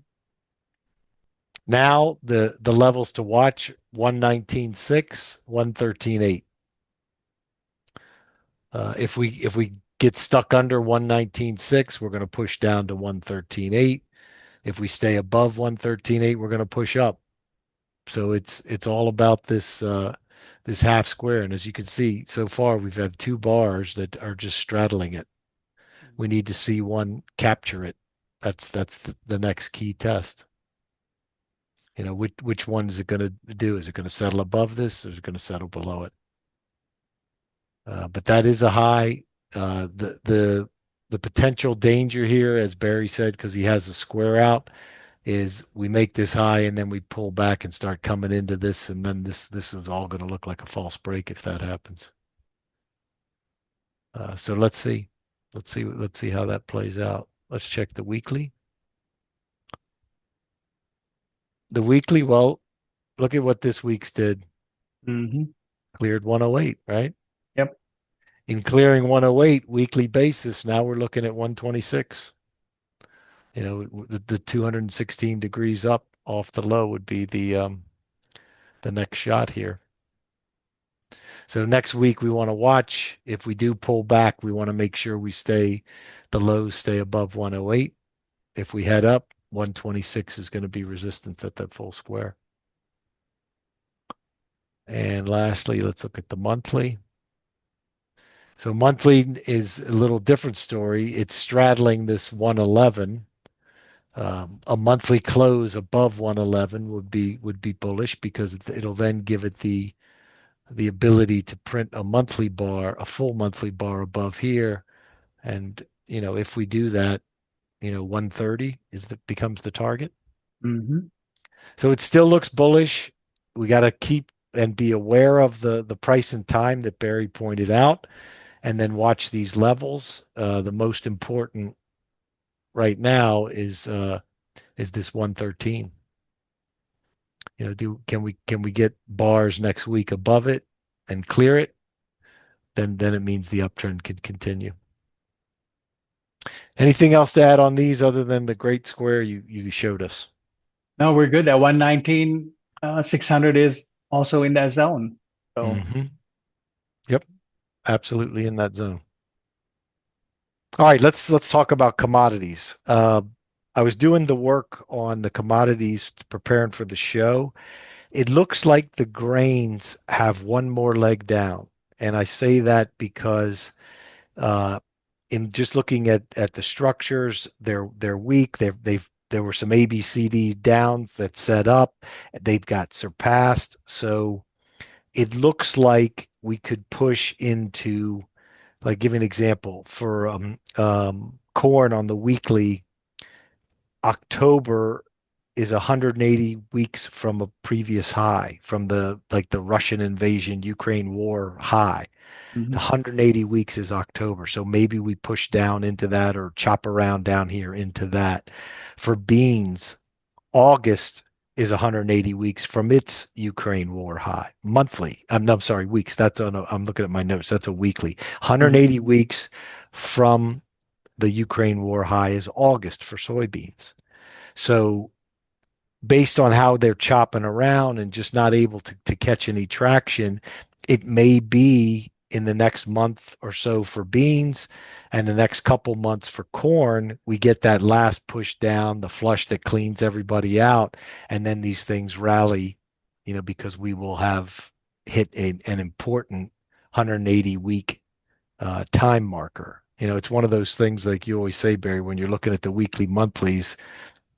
S1: Now the levels to watch 119.6, 113.8. If we get stuck under 119.6, we're going to push down to 113.8. If we stay above 113.8, we're going to push up. So it's all about this half square. And as you can see, so far we've had two bars that are just straddling it. We need to see one capture it. That's the next key test. Which one is it going to do? Is it going to settle above this, or is it going to settle below it? But that is a high. The potential danger here, as Barrie said, because he has a square out, is we make this high and then we pull back and start coming into this, and then this is all going to look like a false break if that happens. So let's see how that plays out. Let's check the weekly. The weekly, well, look at what this week's did.
S2: Hmm.
S1: Cleared 108, right?
S2: Yep.
S1: In clearing 108 weekly basis, now we're looking at 126. The 216 degrees up off the low would be the next shot here. So next week we want to watch. If we do pull back, we want to make sure the lows stay above 108. If we head up, 126 is going to be resistance at that full square. And lastly, let's look at the monthly. So monthly is a little different story. It's straddling this 111. A monthly close above 111 would be bullish because it'll then give it the ability to print a full monthly bar above here. And if we do that, 130 becomes the target.
S2: Hmm.
S1: So it still looks bullish. We got to keep and be aware of the price and time that Barrie pointed out, and then watch these levels. The most important right now is this 113. Can we get bars next week above it and clear it? Then it means the uptrend could continue. Anything else to add on these other than the great square you showed us?
S2: No, we're good. That 119, 600 is also in that zone. So,
S1: Mm-hmm. Yep, absolutely in that zone. All right, let's talk about commodities. I was doing the work on the commodities preparing for the show. It looks like the grains have one more leg down, and I say that because uh, in just looking at the structures, they're weak. There were some ABCD downs that set up. They've got surpassed. So it looks like we could push into, like, give an example for corn on the weekly. October is 180 weeks from a previous high, from the Russian invasion, Ukraine war high. The
S2: mhm.
S1: 180 weeks is October. So maybe we push down into that or chop around down here into that. For beans, August is 180 weeks from its Ukraine war high. Monthly. I'm sorry, weeks. I'm looking at my notes. That's a weekly.
S2: Mhm.
S1: 180 weeks from the Ukraine war high is August for soybeans. So based on how they're chopping around and just not able to catch any traction, it may be in the next month or so for beans and the next couple months for corn, we get that last push down, the flush that cleans everybody out, and then these things rally, because we will have hit an important 180 week time marker. It's one of those things like you always say, Barrie, when you're looking at the weekly monthlies,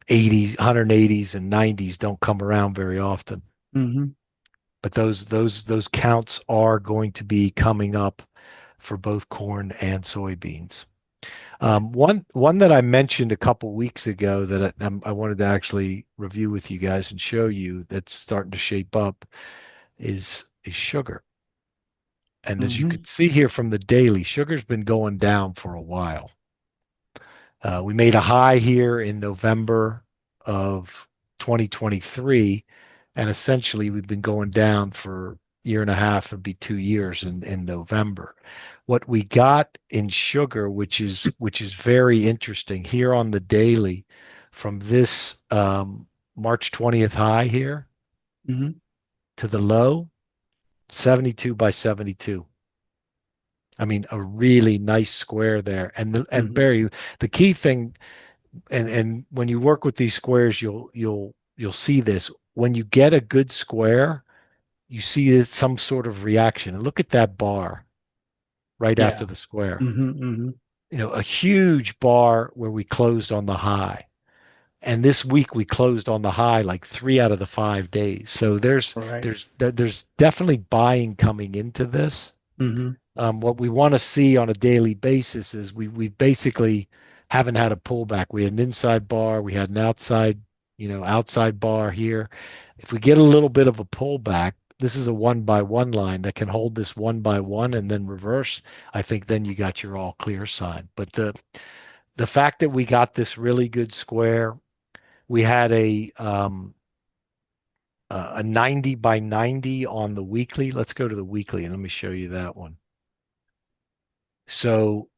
S1: 80s, 180s and 90s don't come around very often.
S2: Mhm.
S1: But those counts are going to be coming up for both corn and soybeans.
S2: Right.
S1: One that I mentioned a couple weeks ago that I wanted to actually review with you guys and show you that's starting to shape up is sugar. And as you
S2: Mm-hmm.
S1: could see here from the daily, sugar's been going down for a while. We made a high here in November of 2023, and essentially we've been going down for a year and a half, it'd be 2 years in November. What we got in sugar, which is very interesting here on the daily, from this March 20th high here
S2: Mm-hmm.
S1: to the low, 72 by 72. I mean, a really nice square there. And
S2: Mm-hmm.
S1: Barry, the key thing, and when you work with these squares, you'll see this. When you get a good square, you see some sort of reaction. And look at that bar right
S2: Yeah.
S1: after the square.
S2: Mm-hmm. Mm-hmm.
S1: A huge bar where we closed on the high. And this week we closed on the high like 3 out of the 5 days. So there's
S2: Right.
S1: there's there's definitely buying coming into this.
S2: Mm-hmm.
S1: What we want to see on a daily basis is we basically haven't had a pullback. We had an inside bar, we had an outside bar here. If we get a little bit of a pullback, this is a one by one line that can hold this one by one and then reverse. I think then you got your all clear sign. But the fact that we got this really good square, we had a 90 by 90 on the weekly. Let's go to the weekly and let me show you that one. So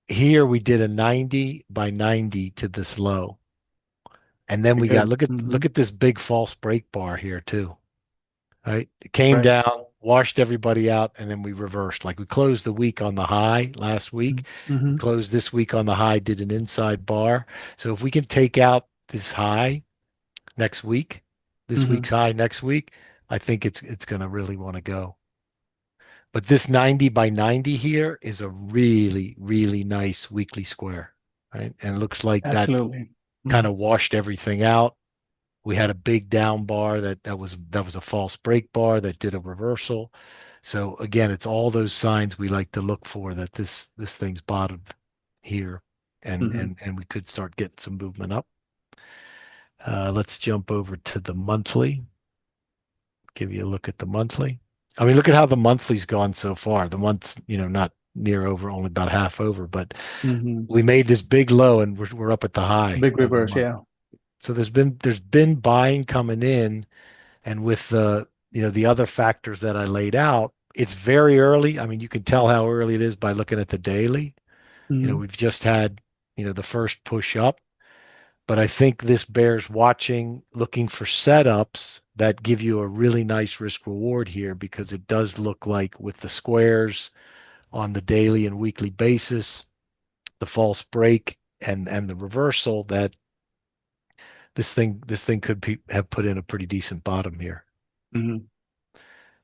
S1: here we did a 90 by 90 to this low. And then
S2: Very
S1: we got
S2: good.
S1: look
S2: Mm-hmm.
S1: at this big false break bar here too. Right? It came
S2: Right.
S1: down, washed everybody out, and then we reversed. Like we closed the week on the high last week. We
S2: Mm-hmm.
S1: closed this week on the high, did an inside bar. So if we can take out this high next week, this
S2: Mm-hmm.
S1: week's high next week, I think it's gonna really want to go. But this 90 by 90 here is a really, really nice weekly square, right? And it looks like that
S2: Absolutely.
S1: kind
S2: Mm-hmm.
S1: of washed everything out. We had a big down bar that was a false break bar that did a reversal. So again, it's all those signs we like to look for that this thing's bottomed here, and
S2: Mm-hmm.
S1: and and we could start getting some movement up. Let's jump over to the monthly. Give you a look at the monthly. I mean, look at how the monthly's gone so far. The month's, not near over, only about half over, but
S2: Mm-hmm.
S1: we made this big low and we're up at the high
S2: Big
S1: of the
S2: reverse.
S1: month.
S2: Yeah.
S1: So there's been buying coming in, and with the other factors that I laid out, it's very early. I mean, you can tell how early it is by looking at the daily.
S2: Mm-hmm.
S1: We've just had, the first push up. But I think this bears watching, looking for setups that give you a really nice risk reward here because it does look like with the squares on the daily and weekly basis, the false break and the reversal that this thing could have put in a pretty decent bottom here.
S2: Mm-hmm.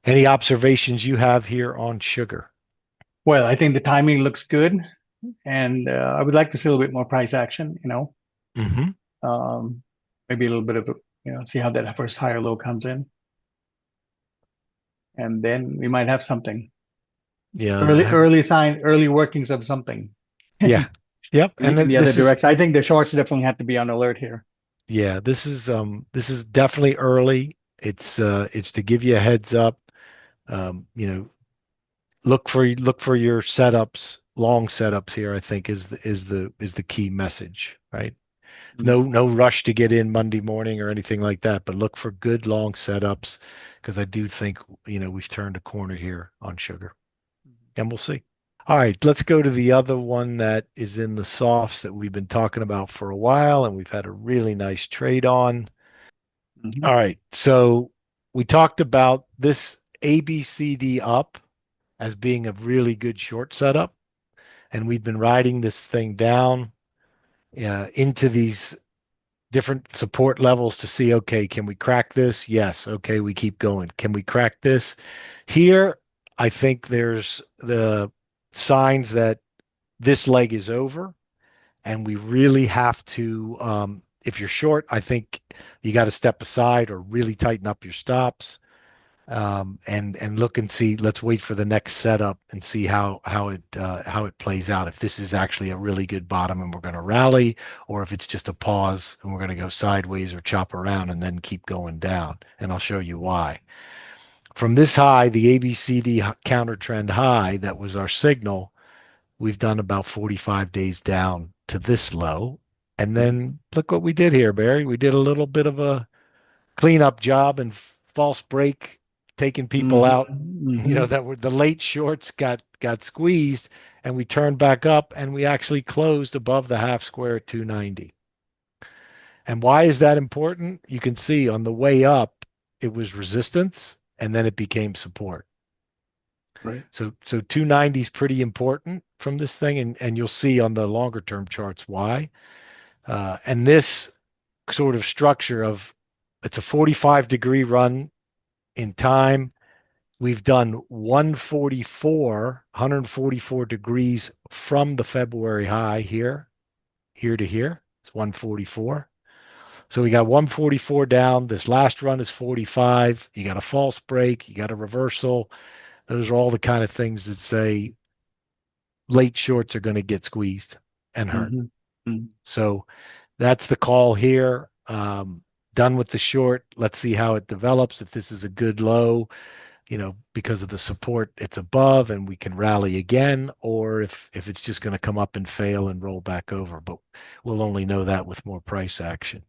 S1: Any observations you have here on sugar?
S2: Well, I think the timing looks good, and I would like to see a little bit more price action.
S1: Hmm.
S2: Um, maybe a little bit of see how that first higher low comes in, and then we might have something
S1: Yeah,
S2: early sign, early workings of something
S1: yeah,
S2: in
S1: yep. And
S2: the other
S1: this is
S2: direction. I think the shorts definitely have to be on alert here.
S1: yeah, this is definitely early. It's to give you a heads up. Um, you know, look for your setups, long setups here, I think is the key message, right?
S2: Mhm.
S1: No rush to get in Monday morning or anything like that, but look for good long setups because I do think, we've turned a corner here on sugar. And we'll see. All right, let's go to the other one that is in the softs that we've been talking about for a while and we've had a really nice trade on.
S2: Mhm.
S1: All right, so we talked about this ABCD up as being a really good short setup, and we've been riding this thing down into these different support levels to see, okay, can we crack this? Yes. Okay, we keep going. Can we crack this? Here, I think there's the signs that this leg is over, and we really have to, if you're short, I think you got to step aside or really tighten up your stops. and look and see. Let's wait for the next setup and see how it plays out. If this is actually a really good bottom and we're going to rally, or if it's just a pause and we're going to go sideways or chop around and then keep going down. And I'll show you why. From this high, the ABCD counter trend high, that was our signal. We've done about 45 days down to this low. And then look what we did here, Barry. We did a little bit of a cleanup job and false break, taking people
S2: Mm-hmm.
S1: out. You know,
S2: Mm-hmm.
S1: that were the late shorts got squeezed, and we turned back up, and we actually closed above the half square at 290. And why is that important? You can see on the way up, it was resistance, and then it became support.
S2: Right.
S1: So 290 is pretty important from this thing, and you'll see on the longer term charts why. And this sort of structure of it's a 45-degree run in time. We've done 144 degrees from the February high here to here. It's 144. So we got 144 down. This last run is 45. You got a false break. You got a reversal. Those are all the kind of things that say late shorts are going to get squeezed and hurt.
S2: Mm-hmm. Mm-hmm.
S1: So that's the call here. Done with the short. Let's see how it develops. If this is a good low, because of the support it's above and we can rally again, or if it's just going to come up and fail and roll back over. But we'll only know that with more price action.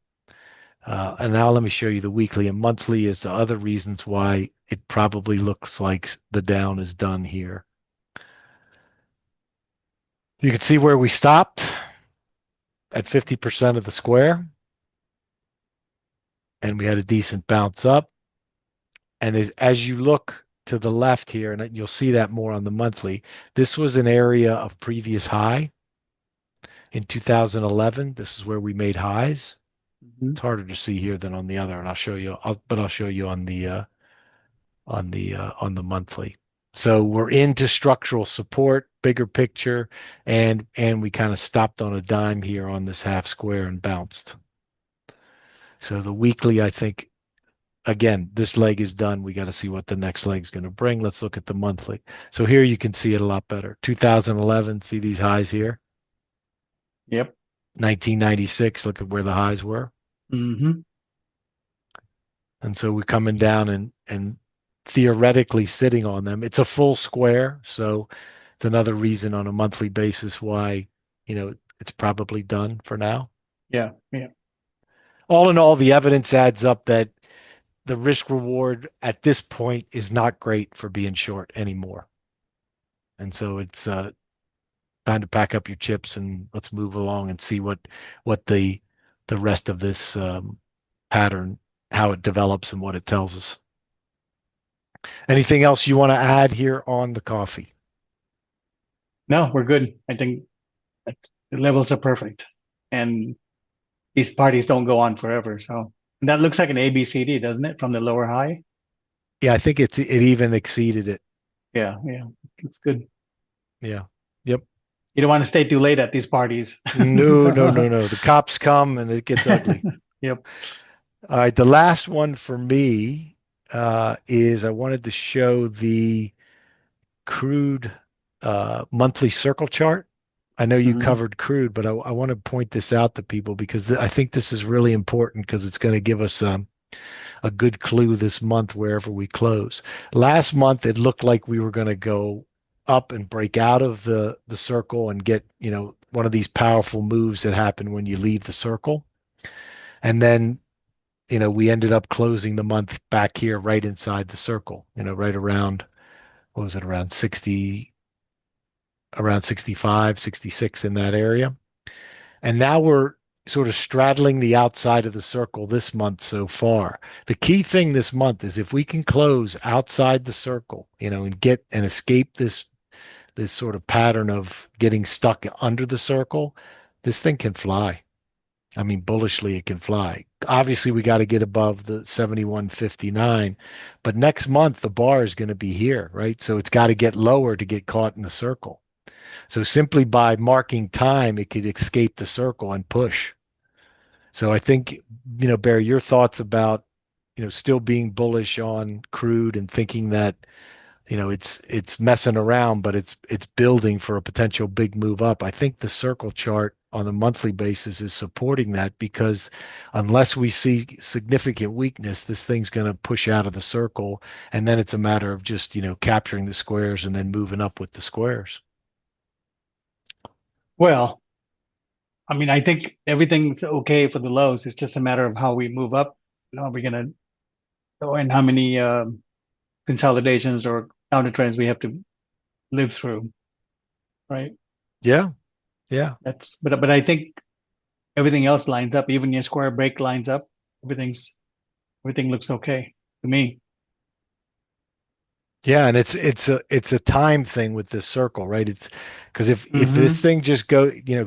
S1: And now let me show you the weekly and monthly as the other reasons why it probably looks like the down is done here. You can see where we stopped at 50% of the square, and we had a decent bounce up. And as you look to the left here, and you'll see that more on the monthly, this was an area of previous high in 2011. This is where we made highs.
S2: Mm-hmm.
S1: It's harder to see here than on the other, and I'll show you on the monthly. So we're into structural support, bigger picture, and we kind of stopped on a dime here on this half square and bounced. So the weekly, I think, again, this leg is done. We got to see what the next leg is going to bring. Let's look at the monthly. So here you can see it a lot better. 2011, see these highs here?
S2: Yep.
S1: 1996, look at where the highs were.
S2: Mm-hmm.
S1: And so we're coming down and theoretically sitting on them. It's a full square, so it's another reason on a monthly basis why, it's probably done for now.
S2: Yeah. Yeah.
S1: All in all, the evidence adds up that the risk reward at this point is not great for being short anymore. And so it's time to pack up your chips and let's move along and see what the rest of this pattern, how it develops and what it tells us. Anything else you want to add here on the coffee?
S2: No, we're good. I think that the levels are perfect, and these parties don't go on forever. So that looks like an ABCD, doesn't it, from the lower high?
S1: Yeah, I think it even exceeded it.
S2: Yeah. Yeah. It's good.
S1: Yeah. Yep.
S2: You don't want to stay too late at these parties.
S1: No, no, no,
S2: So,
S1: no. The cops come and it gets ugly.
S2: yep.
S1: All right. The last one for me is I wanted to show the crude monthly circle chart. I know you
S2: Mm-hmm.
S1: covered crude, but I want to point this out to people because I think this is really important because it's going to give us a good clue this month wherever we close. Last month, it looked like we were going to go up and break out of the circle and get, one of these powerful moves that happen when you leave the circle. And then, we ended up closing the month back here right inside the circle, right around, what was it, around 65, 66 in that area. And now we're sort of straddling the outside of the circle this month so far. The key thing this month is if we can close outside the circle, and get and escape this sort of pattern of getting stuck under the circle, this thing can fly. I mean, bullishly, it can fly. Obviously, we got to get above the 71.59, but next month the bar is going to be here, right? So it's got to get lower to get caught in the circle. So simply by marking time, it could escape the circle and push. So I think, Barry, your thoughts about still being bullish on crude and thinking that it's messing around, but it's building for a potential big move up. I think the circle chart on a monthly basis is supporting that because unless we see significant weakness, this thing's going to push out of the circle, and then it's a matter of just capturing the squares and then moving up with the squares.
S2: Well, I mean, I think everything's okay for the lows. It's just a matter of how we move up. Are we gonna, and how many consolidations or counter trends we have to live through, right?
S1: Yeah, yeah.
S2: But I think everything else lines up. Even your square break lines up. Everything looks okay to me.
S1: Yeah, and it's a time thing with this circle, right? It's because if this
S2: Hmm.
S1: thing just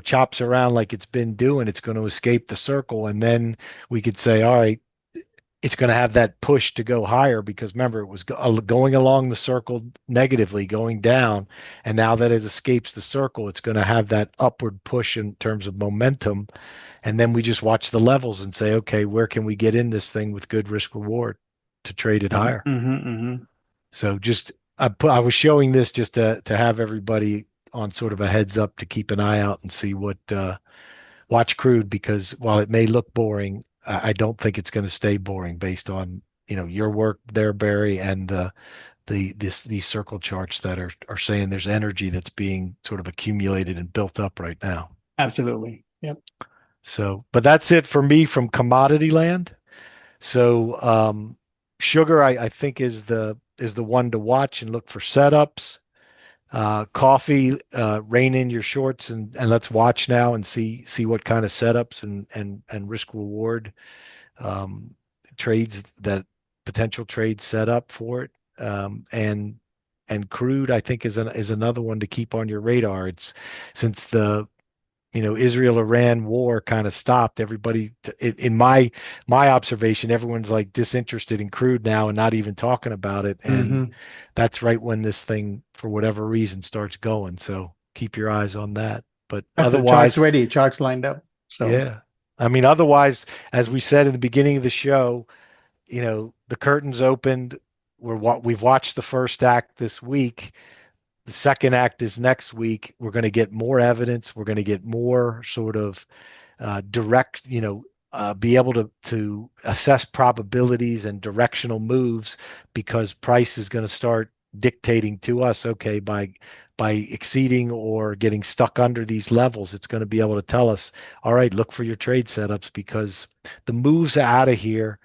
S1: chops around like it's been doing, it's going to escape the circle, and then we could say, all right, it's going to have that push to go higher because remember, it was going along the circle negatively, going down, and now that it escapes the circle, it's going to have that upward push in terms of momentum, and then we just watch the levels and say, okay, where can we get in this thing with good risk reward to trade it
S2: Hmm.
S1: higher?
S2: Hmm.
S1: So just I was showing this just to have everybody on sort of a heads up to keep an eye out and see what watch crude because while it may look boring, I don't think it's going to stay boring based on your work there, Barry, and these circle charts that are saying there's energy that's being sort of accumulated and built up right now.
S2: Absolutely. Yep.
S1: So, but that's it for me from commodity land. So sugar, I think is the one to watch and look for setups. Coffee, rein in your shorts and let's watch now and see what kind of setups and risk reward um, trades that potential trades set up for it. And crude, I think is another one to keep on your radar. It's since the Israel-Iran war kind of stopped. Everybody, in my observation, everyone's like disinterested in crude now and not even talking about it. And
S2: Hmm.
S1: that's right when this thing, for whatever reason, starts going. So keep your eyes on that. But
S2: That's the chart's
S1: otherwise,
S2: ready. Chart's lined up. So
S1: yeah. I mean, otherwise, as we said in the beginning of the show, the curtains opened. We've watched the first act this week. The second act is next week. We're going to get more evidence. We're going to get more sort of direct, be able to assess probabilities and directional moves because price is going to start dictating to us. Okay, by exceeding or getting stuck under these levels, it's going to be able to tell us, all right, look for your trade setups because the moves out of here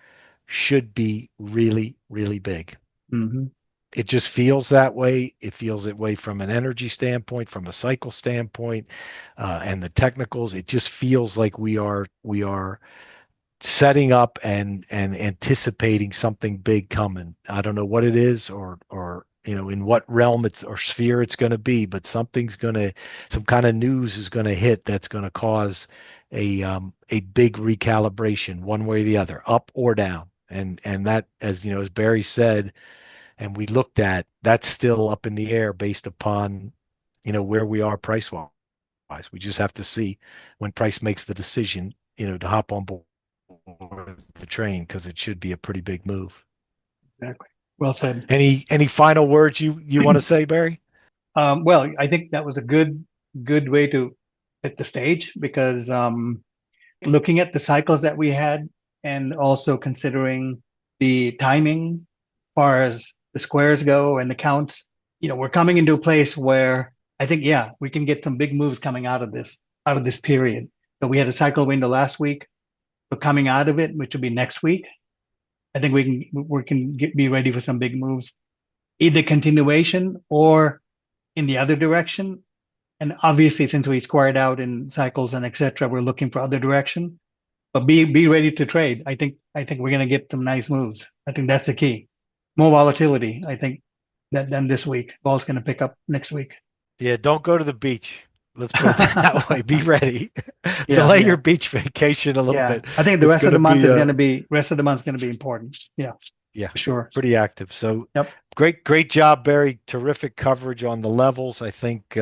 S1: should be really, really big.
S2: hmm
S1: It just feels that way. It feels that way from an energy standpoint, from a cycle standpoint, and the technicals. It just feels like we are setting up and anticipating something big coming. I don't know what it is or in what realm it's or sphere it's going to be, but some kind of news is going to hit that's going to cause a big recalibration one way or the other, up or down. And that, as Barry said and we looked at, that's still up in the air based upon, where we are price wise. We just have to see when price makes the decision, to hop on board the train because it should be a pretty big move.
S2: exactly. Well said.
S1: Any final words you want to say, Barry?
S2: Well, I think that was a good way to set the stage because looking at the cycles that we had and also considering the timing as far as the squares go and the counts, we're coming into a place where I think, yeah, we can get some big moves coming out of this period. So we had a cycle window last week. So coming out of it, which will be next week, I think be ready for some big moves, either continuation or in the other direction. And obviously, since we squared out in cycles and etc., we're looking for other direction. But be ready to trade. I think we're going to get some nice moves. I think that's the key. More volatility. I think than this week. Ball's going to pick up next week.
S1: Yeah, don't go to the beach. Let's put it that way. Be ready.
S2: Yeah,
S1: Delay your
S2: yeah,
S1: beach vacation a little
S2: yeah.
S1: bit.
S2: I think the
S1: It's
S2: rest of
S1: going
S2: the
S1: to
S2: month
S1: be
S2: is going to be rest of the month's going to be important. Yeah,
S1: yeah,
S2: for sure.
S1: pretty active. So
S2: Yep.
S1: great job, Barry. Terrific coverage on the levels. I think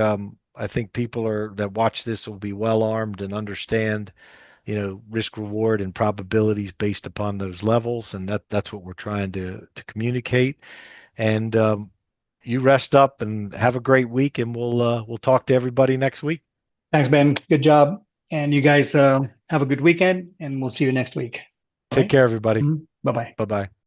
S1: people that watch this will be well armed and understand risk reward and probabilities based upon those levels. And that's what we're trying to communicate. And you rest up and have a great week, and we'll talk to everybody next week.
S2: Thanks, Ben. Good job. And you guys have a good weekend, and we'll see you next week. All
S1: Take
S2: right.
S1: care, everybody.
S2: Bye bye.
S1: Bye bye.